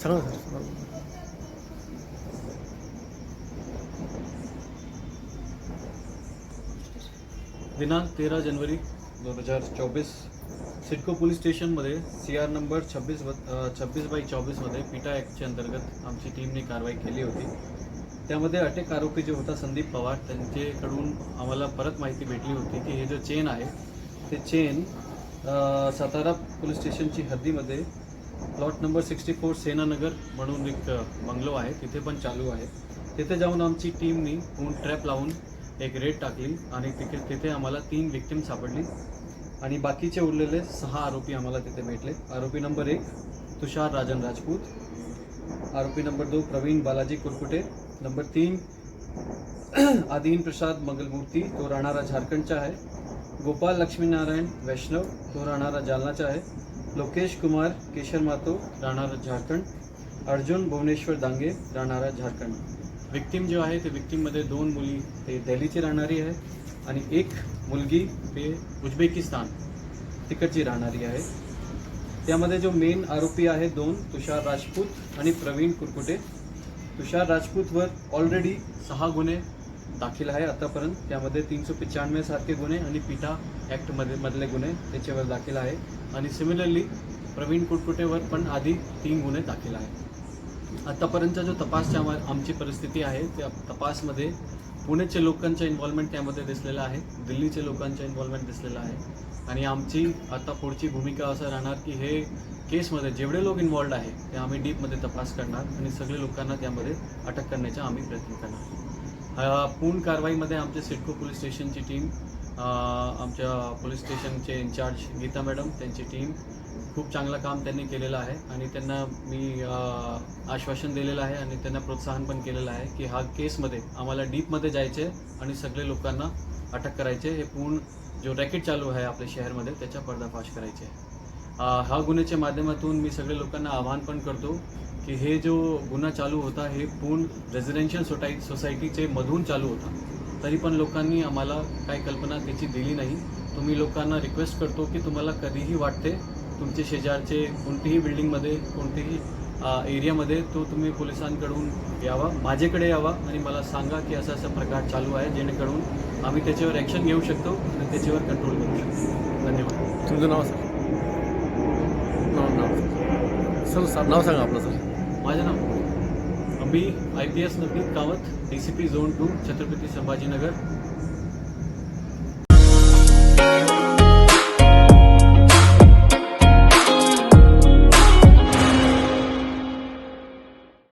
सांगा सर. दिनांक 13 जानेवारी 2024 सिडको पोलीस स्टेशनमध्ये CR नंबर 26/24मध्ये पिटा ॲक्टच्या अंतर्गत आमची टीमने कारवाई केली होती. त्यामध्ये अटक आरोपी जो होता संदीप पवार, त्यांच्याकडून आम्हाला परत माहिती भेटली होती की हे जो चेन आहे ते chain Satara police स्टेशनची हद्दीमध्ये plot number 64 सेनानगर म्हणून एक बंगलो आहे, तिथे पण चालू आहे. तिथे जाऊन आमची टीमनी ट्रॅप लावून एक रेड टाकली आणि तिथे आम्हाला 3 विक्टिम सापडली आणि बाकीचे उरलेले 6 आरोपी आम्हाला तिथे भेटले. आरोपी नंबर 1 तुषार राजन राजपूत, आरोपी नंबर 2 प्रवीण बालाजी कुरकुटे, नंबर 3 आदिन प्रसाद मंगलमूर्ती, तो राहणारा झारखंडचा आहे, गोपाल लक्ष्मीनारायण वैष्णव, तो राहणारा जालनाचा आहे, लोकेश कुमार केशर मातो, राहणारा झारखंड, अर्जुन भुवनेश्वर दांगे, राहणारा झारखंड. विक्टिम जो आहे ते विक्टिममध्ये 2 मुली ते दिल्लीची राहणारी आहे आणि 1 मुलगी ते उझबेकिस्तान तिकडची राहणारी आहे. त्यामध्ये जो मेन आरोपी आहे 2 तुषार राजपूत आणि प्रवीण कुरकुटे. तुषार राजपूतवर ऑलरेडी 6 गुन्हे दाखल आहे आतापर्यंत. त्यामध्ये 395 सारखे गुन्हे आणि पिटा ॲक्टमधले गुन्हे त्याच्यावर दाखल आहे आणि सिमिलरली प्रवीण कुरकुटेवर पण आधी 3 गुन्हे दाखल आहे. आतापर्यंतचा जो तपासच्या आमची परिस्थिती आहे त्या तपासमध्ये पुण्याच्या लोकांचा इन्व्हॉल्वमेंट त्यामध्ये दिसलेला आहे, दिल्लीच्या लोकांचा इन्व्हॉल्वमेंट दिसलेला आहे आणि आमची आता पुढची भूमिका असं राहणार की हे केसमध्ये जेवढे लोक इन्व्हॉल्ड आहे ते आम्ही डीपमध्ये तपास करणार आणि सगळे लोकांना त्यामध्ये अटक करण्याचा आम्ही प्रयत्न करणार. पूर्ण कारवाईमध्ये आमच्या सिडको पोलीस स्टेशनची टीम, आमच्या पोलीस स्टेशनचे इन्चार्ज गीता मॅडम, त्यांची टीम खूप चांगलं काम त्यांनी केलेलं आहे आणि त्यांना मी आश्वासन दिलेलं आहे आणि त्यांना प्रोत्साहन पण केलेलं आहे की हा केसमध्ये आम्हाला डीपमध्ये जायचे आणि सगळे लोकांना अटक करायचे. हे पूर्ण जो रॅकेट चालू आहे आपल्या शहरामध्ये त्याचा पर्दाफाश करायचे. हा गुन्ह्याच्या माध्यमातून मी सगळे लोकांना आवाहन पण करतो की हे जो गुन्हा चालू होता हे पूर्ण रेझिडेन्शियल सोसायटीचे मधून चालू होता, तरी पण लोकांनी आम्हाला काही कल्पना त्याची दिली नाही. तुम्ही लोकांना रिक्वेस्ट करतो की तुम्हाला कधीही वाटते तुमचे शेजारचे कोणतीही बिल्डिंगमध्ये कोणतीही एरियामध्ये तो तुम्ही पोलिसांकडून यावा, माझ्याकडे यावा आणि मला सांगा की असा असा प्रकार चालू आहे, जेणेकरून आम्ही त्याच्यावर ॲक्शन घेऊ शकतो आणि त्याच्यावर कंट्रोल करू शकतो. धन्यवाद. तुमचं नाव सर? नाव नाव सांगा आपलं सर. माझं नाव अभी IPS Navneet Kawat, DCP zone 2 Chhatrapati Sambhajinagar.